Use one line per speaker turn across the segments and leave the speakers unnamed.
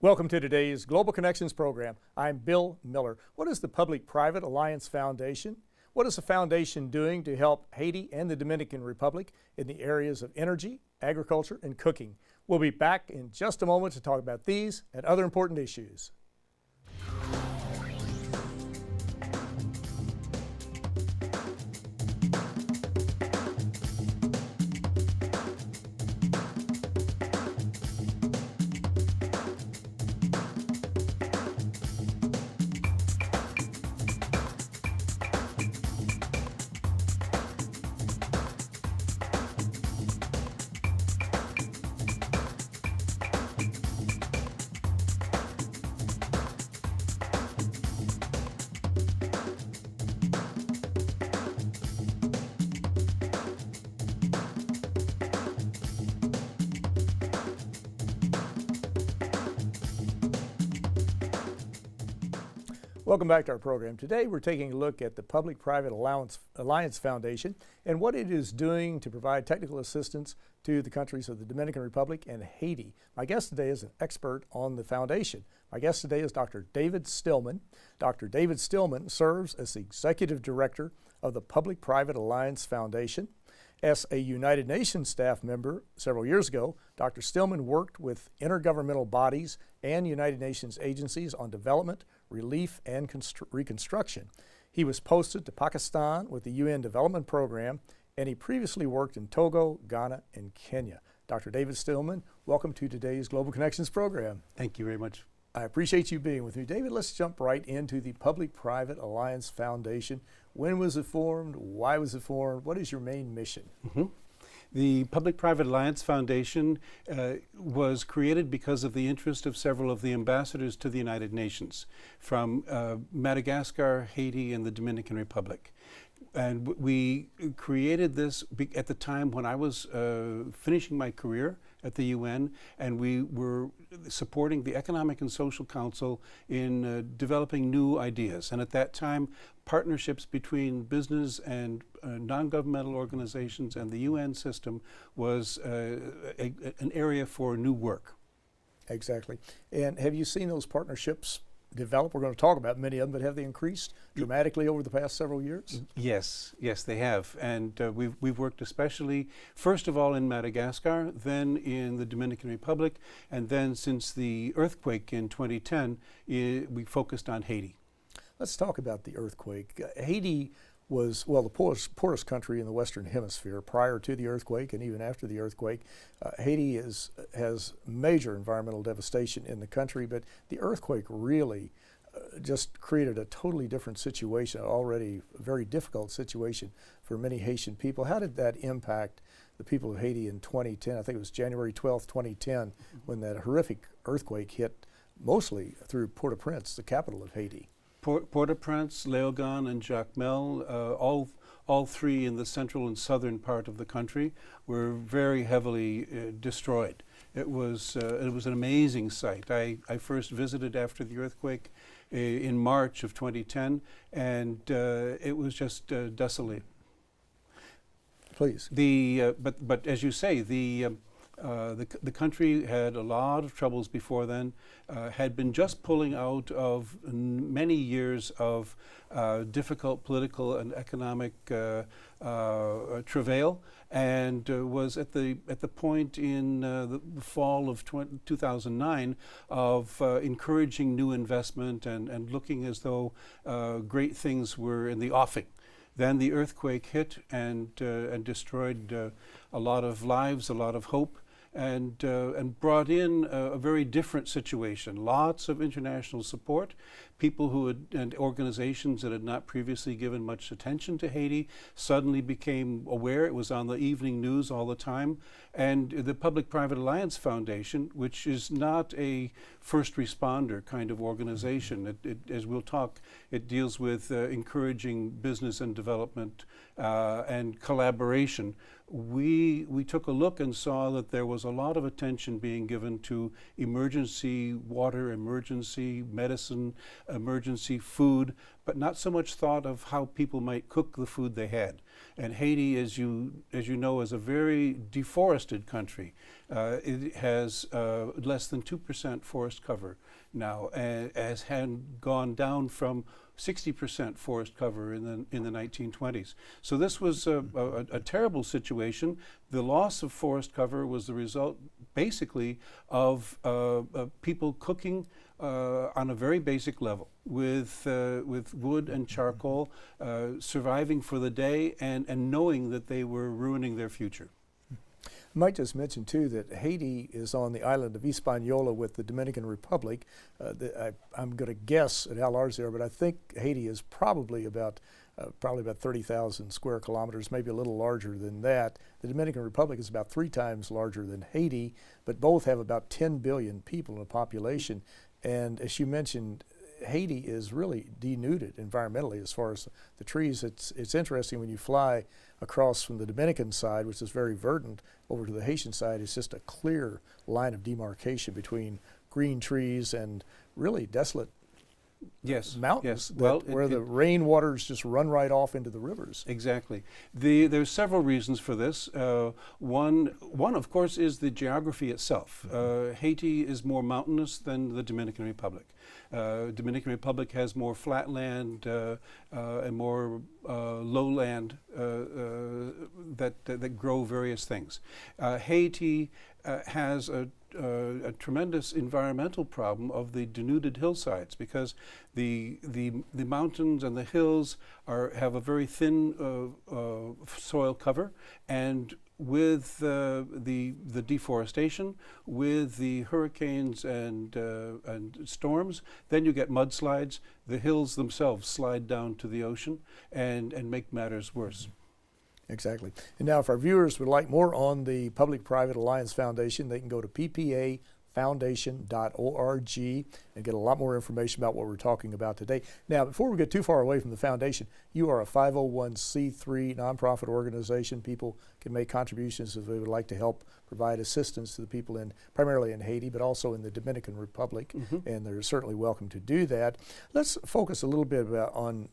Welcome to today's Global Connections program. I'm Bill Miller. What is the Public-Private Alliance Foundation? What is the foundation doing to help Haiti and the Dominican Republic in the areas of energy, agriculture, and cooking? We'll be back in just a moment to talk about these and other important issues. Welcome back to our program. Today we're taking a look at the Public-Private Alliance Foundation and what it is doing to provide technical assistance to the countries of the Dominican Republic and Haiti. My guest today is an expert on the foundation. My guest today is Dr. David Stillman. Dr. David Stillman serves as the Executive Director of the Public-Private Alliance Foundation. As a United Nations staff member several years ago, Dr. Stillman worked with intergovernmental bodies and United Nations agencies on development, relief, and reconstruction. He was posted to Pakistan with the UN Development Program, and he previously worked in Togo, Ghana, and Kenya. Dr. David Stillman, welcome to today's Global Connections program.
Thank you very much.
I appreciate you being with me. David, let's jump right into the Public-Private Alliance Foundation. When was it formed? Why was it formed? What is your main mission?
The Public-Private Alliance Foundation was created because of the interest of several of the ambassadors to the United Nations from Madagascar, Haiti, and the Dominican Republic. And we created this at the time when I was finishing my career at the UN, and we were supporting the Economic and Social Council in developing new ideas. And at that time, partnerships between business and non-governmental organizations and the UN system was an area for new work.
Exactly. And have you seen those partnerships develop? We're going to talk about many of them, but have they increased dramatically over the past several years?
Yes, they have. And we've worked especially, first of all, in Madagascar, then in the Dominican Republic, and then since the earthquake in 2010, we focused on Haiti.
Let's talk about the earthquake. Haiti was, well, the poorest country in the Western Hemisphere prior to the earthquake and even after the earthquake. Haiti has major environmental devastation in the country, but the earthquake really just created a totally different situation, already a very difficult situation for many Haitian people. How did that impact the people of Haiti in 2010? I think it was January 12th, 2010, when that horrific earthquake hit mostly through Port-au-Prince, the capital of Haiti.
Port-au-Prince, Léogâne, and Jacmel, all three in the central and southern part of the country, were very heavily destroyed. It was an amazing sight. I first visited after the earthquake in March of 2010, and it was just desolate.
Please.
But as you say, the country had a lot of troubles before then, had been just pulling out of many years of difficult political and economic travail, and was at the point in the fall of 2009 of encouraging new investment and looking as though great things were in the offing. Then the earthquake hit and destroyed a lot of lives, a lot of hope, and brought in a very different situation. Lots of international support. People and organizations that had not previously given much attention to Haiti suddenly became aware. It was on the evening news all the time. And the Public-Private Alliance Foundation, which is not a first responder kind of organization, as we'll talk, it deals with encouraging business and development and collaboration. We took a look and saw that there was a lot of attention being given to emergency water, emergency medicine, emergency food, but not so much thought of how people might cook the food they had. And Haiti, as you know, is a very deforested country. It has less than 2% forest cover now, and had gone down from 60% forest cover in the 1920s. So this was a terrible situation. The loss of forest cover was the result, basically, of people cooking on a very basic level with wood and charcoal, surviving for the day and knowing that they were ruining their future.
I might just mention too that Haiti is on the island of Hispaniola with the Dominican Republic. I'm going to guess at how large they are, but I think Haiti is probably about 30,000 square kilometers, maybe a little larger than that. The Dominican Republic is about 3 times larger than Haiti, but both have about 10 billion people in a population. And as you mentioned, Haiti is really denuded environmentally as far as the trees. It's interesting when you fly across from the Dominican side, which is very verdant, over to the Haitian side. It's just a clear line of demarcation between green trees and really desolate mountains.
Yes. Well,
where the rainwaters just run right off into the rivers.
Exactly. There's several reasons for this. One, of course, is the geography itself. Haiti is more mountainous than the Dominican Republic. Dominican Republic has more flat land and more lowland that grow various things. Haiti has a tremendous environmental problem of the denuded hillsides, because the mountains and the hills have a very thin soil cover, and with the deforestation, with the hurricanes and storms, then you get mudslides. The hills themselves slide down to the ocean and make matters worse.
Exactly. And now if our viewers would like more on the Public-Private Alliance Foundation, they can go to ppafoundation.org and get a lot more information about what we're talking about today. Now, before we get too far away from the foundation, you are a 501c3 nonprofit organization. People can make contributions if they would like to help provide assistance to the people primarily in Haiti, but also in the Dominican Republic, and they're certainly welcome to do that. Let's focus a little bit on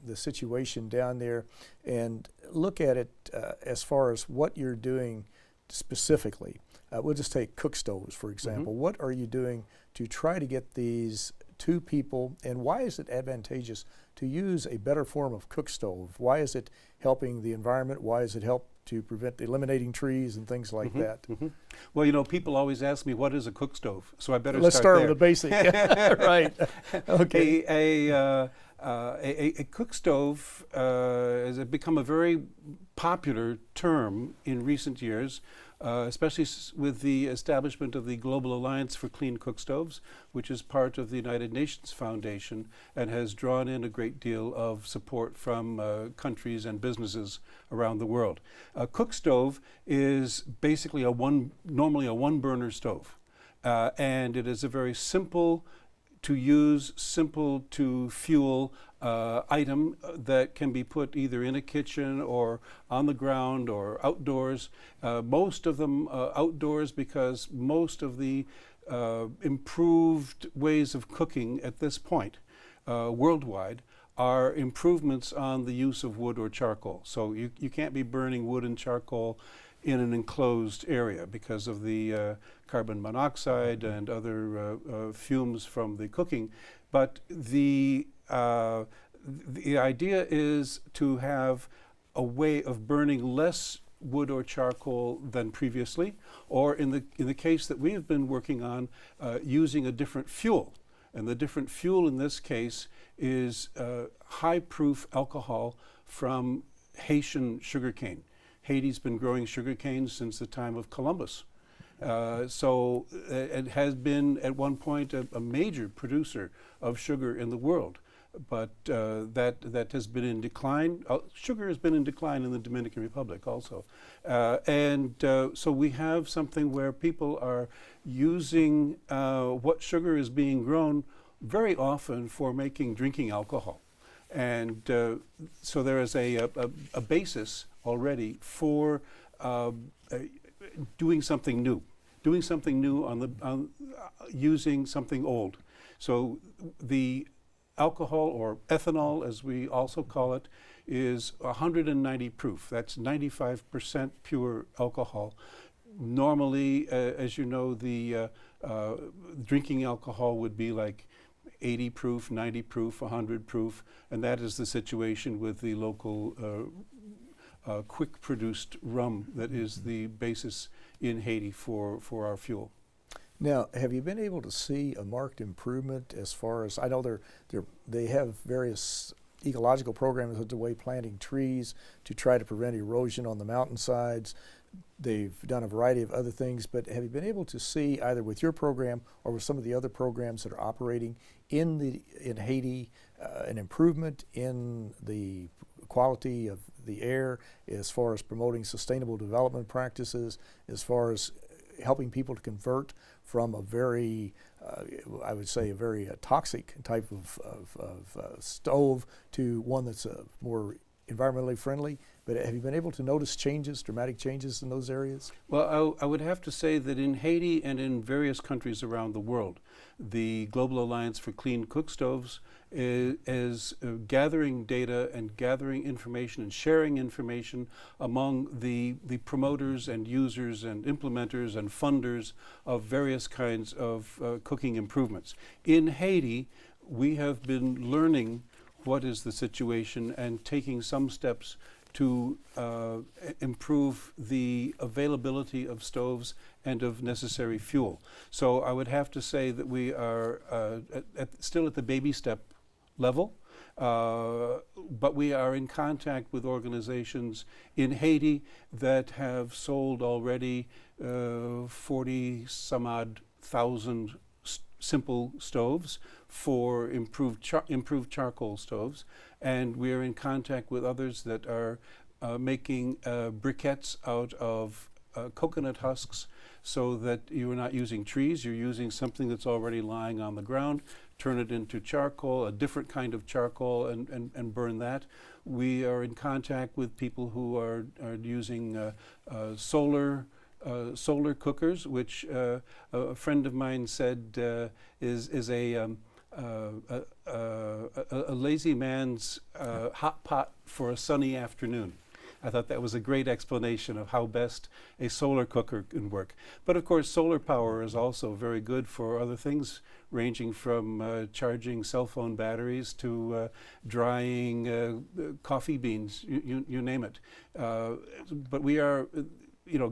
the situation down there and look at it as far as what you're doing specifically. We'll just take cook stoves, for example. What are you doing to try to get these to people, and why is it advantageous to use a better form of cook stove? Why is it helping the environment? Why does it help to prevent eliminating trees and things like that?
Well, you know, people always ask me, what is a cook stove? So I better
Let's start with the basic. Right. Okay.
A cook stove has become a very popular term in recent years, especially with the establishment of the Global Alliance for Clean Cook Stoves, which is part of the United Nations Foundation and has drawn in a great deal of support from countries and businesses around the world. A cook stove is basically normally a one-burner stove, and it is a very simple to use, simple to fuel item that can be put either in a kitchen or on the ground or outdoors. Most of them outdoors, because most of the improved ways of cooking at this point worldwide are improvements on the use of wood or charcoal. So you can't be burning wood and charcoal in an enclosed area because of the carbon monoxide and other fumes from the cooking. But the idea is to have a way of burning less wood or charcoal than previously, or in the case that we have been working on, using a different fuel. And the different fuel in this case is high-proof alcohol from Haitian sugarcane. Haiti's been growing sugarcane since the time of Columbus. So it has been at one point a major producer of sugar in the world, but that has been in decline. Sugar has been in decline in the Dominican Republic also. So we have something where people are using what sugar is being grown very often for making drinking alcohol. And so there is a basis already for doing something new on using something old. So the alcohol, or ethanol as we also call it, is 190 proof. That's 95% pure alcohol. Normally, as you know, the drinking alcohol would be like 80 proof, 90 proof, 100 proof, and that is the situation with the local quick produced rum that is the basis in Haiti for our fuel.
Now, have you been able to see a marked improvement as far as, I know they have various ecological programs underway, planting trees to try to prevent erosion on the mountainsides. They've done a variety of other things, but have you been able to see, either with your program or with some of the other programs that are operating in Haiti, an improvement in the quality of the air, as far as promoting sustainable development practices, as far as helping people to convert from a very, I would say, a very toxic type of stove to one that's more environmentally friendly? But have you been able to notice changes, dramatic changes in those areas?
Well, I would have to say that in Haiti and in various countries around the world, the Global Alliance for Clean Cook Stoves is gathering data and gathering information and sharing information among the promoters and users and implementers and funders of various kinds of cooking improvements. In Haiti, we have been learning what is the situation and taking some steps to improve the availability of stoves and of necessary fuel. So I would have to say that we are still at the baby step level, but we are in contact with organizations in Haiti that have sold already 40 some odd thousand simple stoves for improved charcoal stoves, and we are in contact with others that are making briquettes out of coconut husks, so that you are not using trees, you're using something that's already lying on the ground, turn it into charcoal, a different kind of charcoal, and burn that. We are in contact with people who are using solar cookers, which a friend of mine said is a lazy man's hot pot for a sunny afternoon. I thought that was a great explanation of how best a solar cooker can work. But of course, solar power is also very good for other things, ranging from charging cell phone batteries to drying coffee beans, you name it. But we are,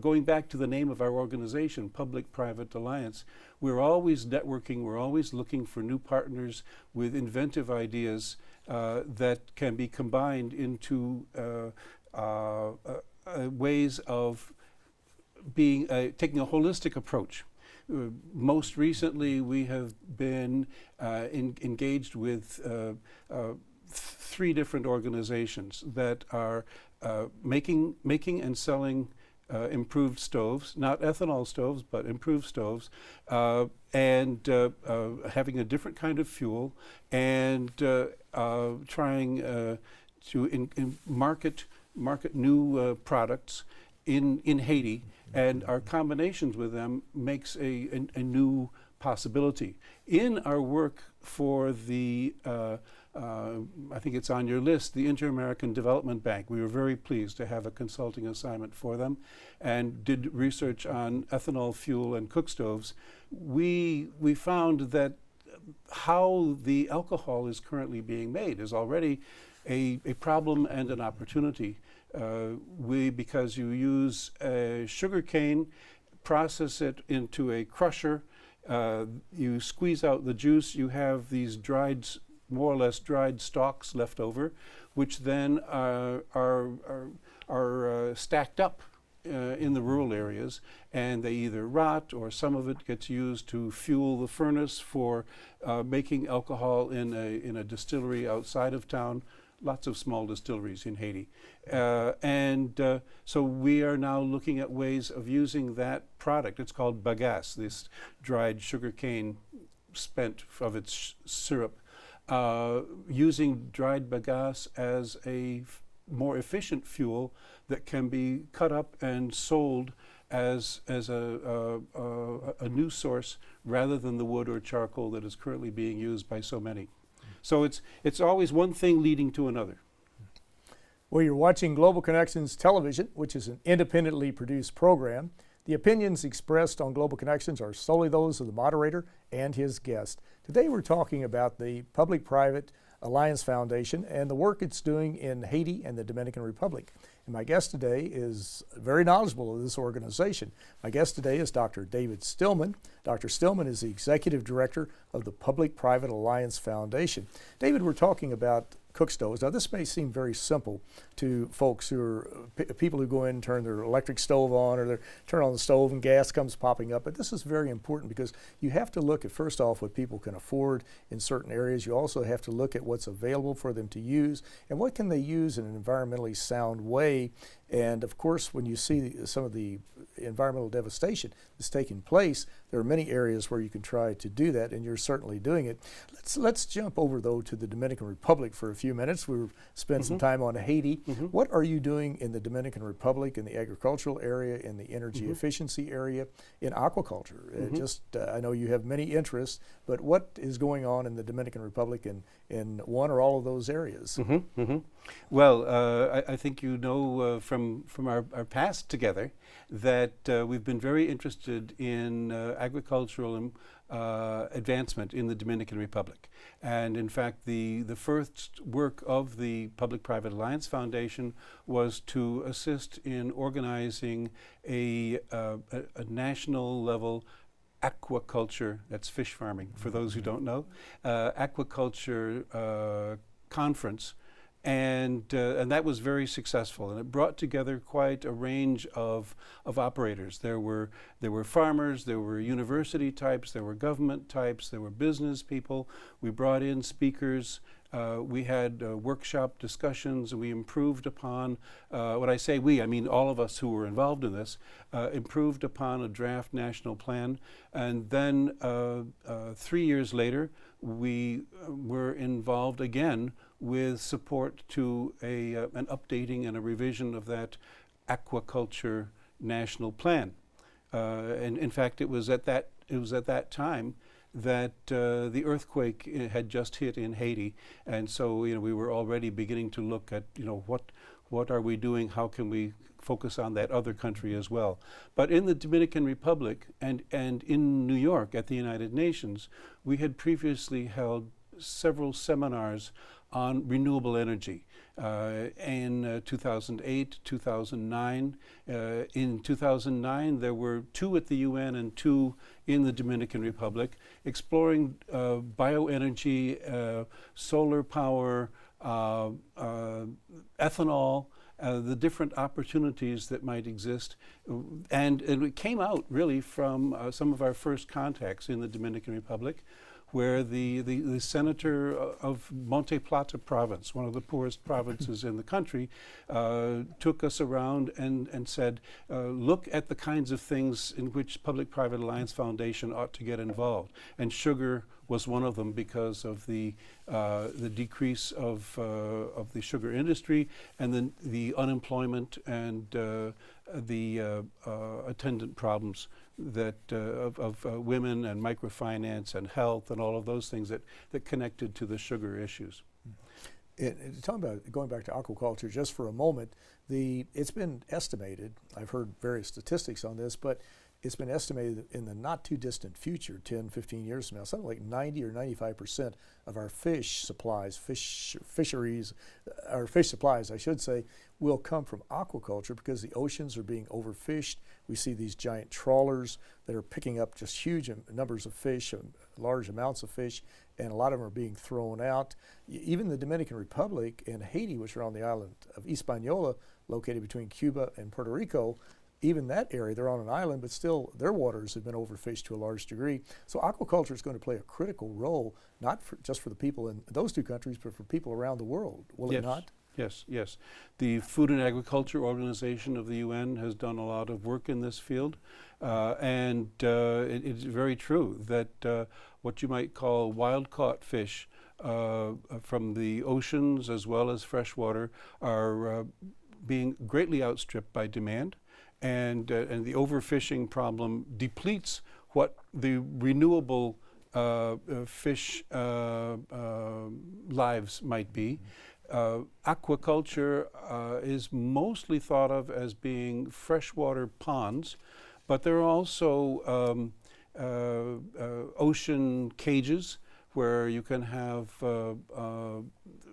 going back to the name of our organization, Public-Private Alliance, we're always networking, we're always looking for new partners with inventive ideas that can be combined into ways of taking a holistic approach. Most recently, we have been engaged with 3 different organizations that are making and selling improved stoves, not ethanol stoves, but improved stoves, and having a different kind of fuel, and trying to market new products in Haiti, and our combinations with them makes a new possibility. In our work for the I think it's on your list, the Inter-American Development Bank, we were very pleased to have a consulting assignment for them and did research on ethanol fuel and cook stoves. We found that how the alcohol is currently being made is already a problem and an opportunity. Because you use sugar cane, process it into a crusher, you squeeze out the juice, you have these more or less dried stalks left over, which then are stacked up in the rural areas, and they either rot or some of it gets used to fuel the furnace for making alcohol in a distillery outside of town. Lots of small distilleries in Haiti. So we are now looking at ways of using that product. It's called bagasse, this dried sugar cane spent of its syrup, using dried bagasse as a more efficient fuel that can be cut up and sold as a new source rather than the wood or charcoal that is currently being used by so many. So it's always one thing leading to another.
Well, you're watching Global Connections Television, which is an independently produced program. The opinions expressed on Global Connections are solely those of the moderator and his guest. Today we're talking about the Public-Private Alliance Foundation and the work it's doing in Haiti and the Dominican Republic. And my guest today is very knowledgeable of this organization. My guest today is Dr. David Stillman. Dr. Stillman is the Executive Director of the Public-Private Alliance Foundation. David, we're talking about cook stoves. Now this may seem very simple to folks who are people who go in and turn their electric stove on, or they turn on the stove and gas comes popping up, but this is very important because you have to look at, first off, what people can afford in certain areas. You also have to look at what's available for them to use and what can they use in an environmentally sound way. And of course, when you see some of the environmental devastation that's taking place, there are many areas where you can try to do that, and you're certainly doing it. Let's jump over, though, to the Dominican Republic for a few minutes. We've spent some time on Haiti. What are you doing in the Dominican Republic, in the agricultural area, in the energy efficiency area, in aquaculture? I know you have many interests, but what is going on in the Dominican Republic in one or all of those areas?
Well, I think you know from our past together that we've been very interested in agricultural advancement in the Dominican Republic. And in fact, the first work of the Public-Private Alliance Foundation was to assist in organizing a national level aquaculture, that's fish farming for those who don't know, aquaculture conference. And that was very successful, and it brought together quite a range of operators. There were farmers, there were university types, there were government types, there were business people. We brought in speakers. We had workshop discussions, and we improved upon, when I say we, I mean all of us who were involved in this, improved upon a draft national plan. And then 3 years later, we were involved again with support to an updating and a revision of that aquaculture national plan. And in fact, it was at that time that the earthquake had just hit in Haiti, and so we were already beginning to look at what are we doing? How can we focus on that other country as well? But in the Dominican Republic and in New York at the United Nations, we had previously held several seminars on renewable energy in 2008, 2009. In 2009, there were 2 at the UN and 2 in the Dominican Republic, exploring bioenergy, solar power, ethanol, the different opportunities that might exist. And it came out really from some of our first contacts in the Dominican Republic, where the senator of Monte Plata province, one of the poorest provinces in the country, took us around and said, look at the kinds of things in which Public-Private Alliance Foundation ought to get involved. And sugar was one of them because of the decrease of the sugar industry, and then the unemployment and the attendant problems that of women and microfinance and health and all of those things that connected to the sugar issues.
Talking about going back to aquaculture just for a moment, it's been estimated, I've heard various statistics on this, but it's been estimated in the not too distant future, 10, 15 years from now, something like 90 or 95% of our fish supplies, fisheries, our fish supplies, I should say, will come from aquaculture because the oceans are being overfished. We see these giant trawlers that are picking up just huge numbers of fish, large amounts of fish, and a lot of them are being thrown out. Even the Dominican Republic and Haiti, which are on the island of Hispaniola, located between Cuba and Puerto Rico, even that area, they're on an island, but still their waters have been overfished to a large degree. So aquaculture is going to play a critical role, not just for the people in those 2 countries, but for people around the world, will it not?
Yes, yes. The Food and Agriculture Organization of the UN has done a lot of work in this field, and it's very true that what you might call wild-caught fish from the oceans as well as freshwater are being greatly outstripped by demand. And the overfishing problem depletes what the renewable fish lives might be. Aquaculture is mostly thought of as being freshwater ponds, but there are also ocean cages where you can have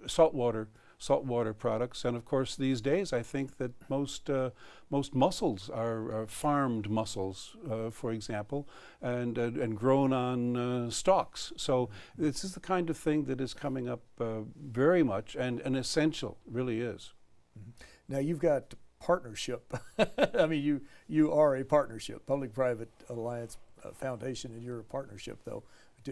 saltwater products, and of course these days I think that most mussels are farmed mussels, for example, and grown on stalks. So this is the kind of thing that is coming up very much, and essential, really is.
Now you've got partnership. I mean, you are a partnership, Public-Private Alliance Foundation, and you're a partnership though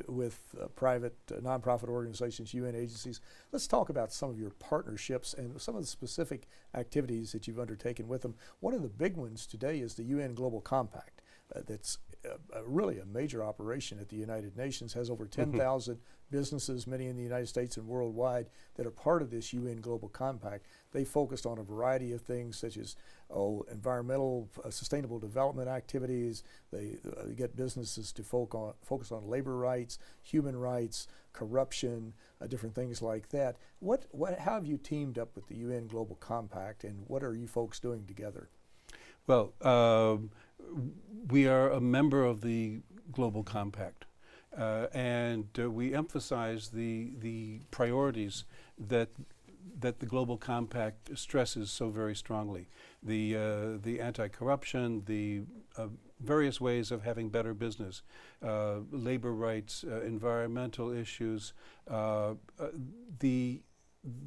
with private nonprofit organizations, UN agencies. Let's talk about some of your partnerships and some of the specific activities that you've undertaken with them. One of the big ones today is the UN Global Compact. That's really a major operation at the United Nations, has over 10,000 businesses, many in the United States and worldwide, that are part of this UN Global Compact. They focused on a variety of things such as environmental, sustainable development activities. They get businesses to focus on labor rights, human rights, corruption, different things like that. How have you teamed up with the UN Global Compact, and what are you folks doing together?
Well, we are a member of the Global Compact, and we emphasize the priorities that the Global Compact stresses so very strongly. The anti-corruption, the various ways of having better business, labor rights, environmental issues, the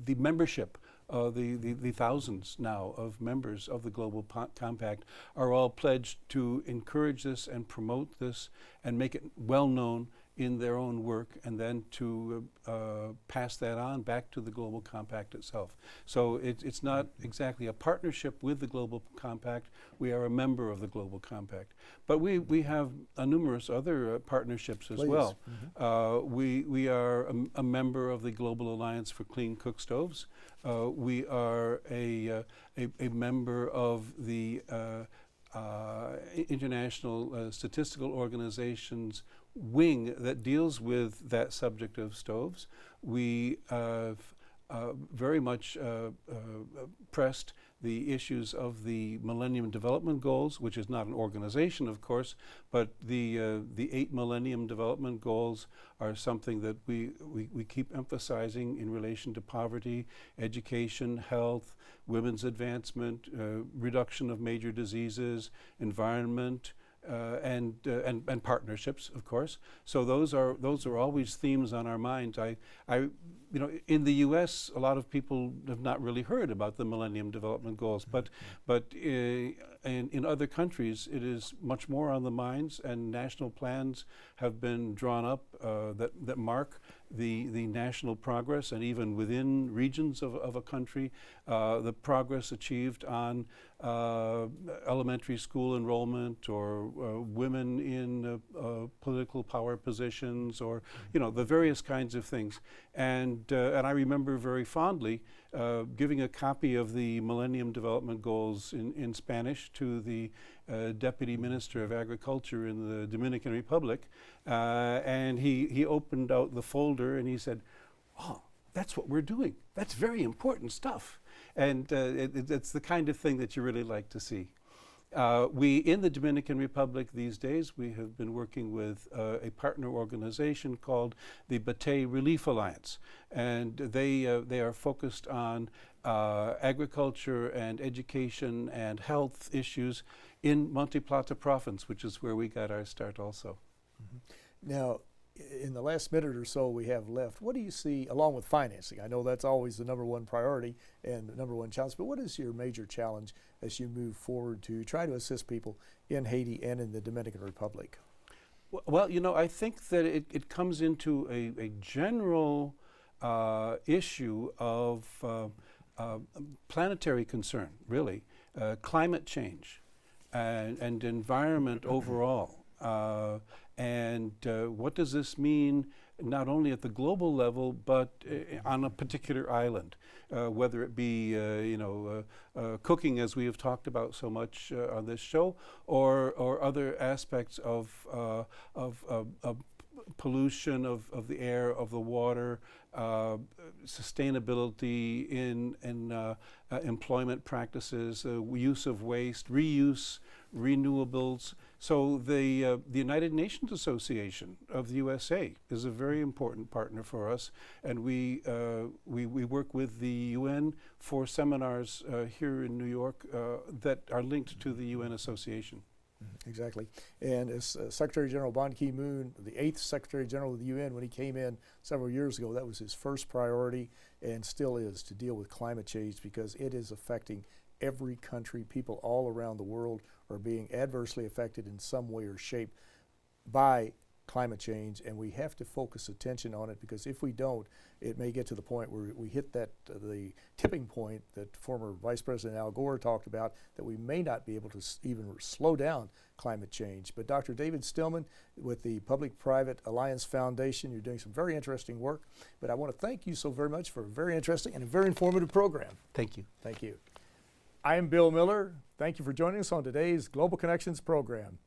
membership. The thousands now of members of the Global Compact are all pledged to encourage this and promote this and make it well known in their own work, and then to pass that on back to the Global Compact itself. So it's not exactly a partnership with the Global Compact. We are a member of the Global Compact. But we have numerous other partnerships as well. We are a member of the Global Alliance for Clean Cook Stoves. We are a member of the International Statistical Organization's wing that deals with that subject of stoves. We very much pressed the issues of the Millennium Development Goals, which is not an organization, of course, but the 8 Millennium Development Goals are something that we keep emphasizing in relation to poverty, education, health, women's advancement, reduction of major diseases, environment, and partnerships, of course. So those are always themes on our minds. In the U.S., a lot of people have not really heard about the Millennium Development Goals, but in other countries, it is much more on the minds, and national plans have been drawn up that mark the national progress, and even within regions of a country, the progress achieved on elementary school enrollment, or women in political power positions, or the various kinds of things. And I remember very fondly giving a copy of the Millennium Development Goals in Spanish to the Deputy Minister of Agriculture in the Dominican Republic, and he opened out the folder and he said, "Oh, that's what we're doing. That's very important stuff." And it's the kind of thing that you really like to see. We, in the Dominican Republic these days, we have been working with a partner organization called the Batey Relief Alliance, and they are focused on agriculture and education and health issues in Monte Plata province, which is where we got our start also.
Now, in the last minute or so we have left, what do you see, along with financing? I know that's always the number one priority and the number one challenge, but what is your major challenge as you move forward to try to assist people in Haiti and in the Dominican Republic?
Well, I think that it comes into a general issue of planetary concern, really, climate change and environment overall. And what does this mean, not only at the global level, but on a particular island, whether it be cooking, as we have talked about so much on this show, or other aspects of pollution of the air, of the water, sustainability in employment practices, use of waste, reuse, renewables. So the United Nations Association of the USA is a very important partner for us, and we work with the UN for seminars here in New York that are linked to the UN Association.
Exactly. And as Secretary General Ban Ki-moon, the 8th Secretary General of the UN, when he came in several years ago, that was his first priority and still is, to deal with climate change, because it is affecting every country. People all around the world are being adversely affected in some way or shape by climate change, and we have to focus attention on it, because if we don't, it may get to the point where we hit that the tipping point that former Vice President Al Gore talked about, that we may not be able to even slow down climate change. But Dr. David Stillman with the Public-Private Alliance Foundation, you're doing some very interesting work, but I want to thank you so very much for a very interesting and a very informative program.
Thank you.
Thank you. I am Bill Miller. Thank you for joining us on today's Global Connections program.